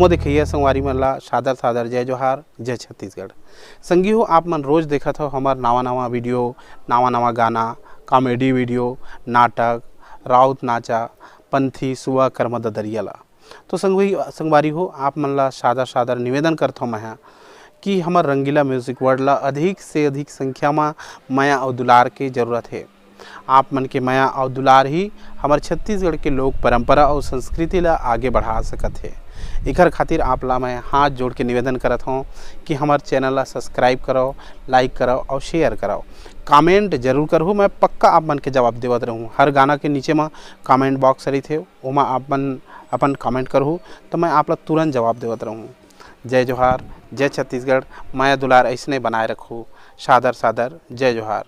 वो देखिए संगवारी मन ला सादर सादर जय जोहार, जय छत्तीसगढ़। संगी हो आप मन रोज देखत हो हमार नवा नवा वीडियो, नवा नवा गाना, कॉमेडी वीडियो, नाटक, राउत नाचा, पंथी सुआ कर्म ददरिया ला। तो संगवारी हो आप मन ला सादर सादर निवेदन करथो मैं कि हमार रंगीला म्यूजिक वर्ल्ड ला अधिक से अधिक संख्या में माया और दुलार के जरूरत है। आप मन के माया और दुलार ही हमारे छत्तीसगढ़ के लोक परंपरा और संस्कृति ला आगे बढ़ा सकत है। इकर खातिर आप ला मैं हाथ जोड़ के निवेदन करत हूँ कि हमारे चैनल ला सब्सक्राइब करो, लाइक करो और शेयर करो, कमेंट जरूर करो। मैं पक्का आप मन के जवाब देवत रहूँ। हर गाना के नीचे में कमेंट बॉक्स रही थे, वहाँ आप मन अपन कमेंट करूँ तो मैं आप ला तुरंत जवाब देवत रहूँ। जय जोहार, जय छत्तीसगढ़। माया दुलार ऐसने बनाए रखूँ। सादर सादर जय जोहार।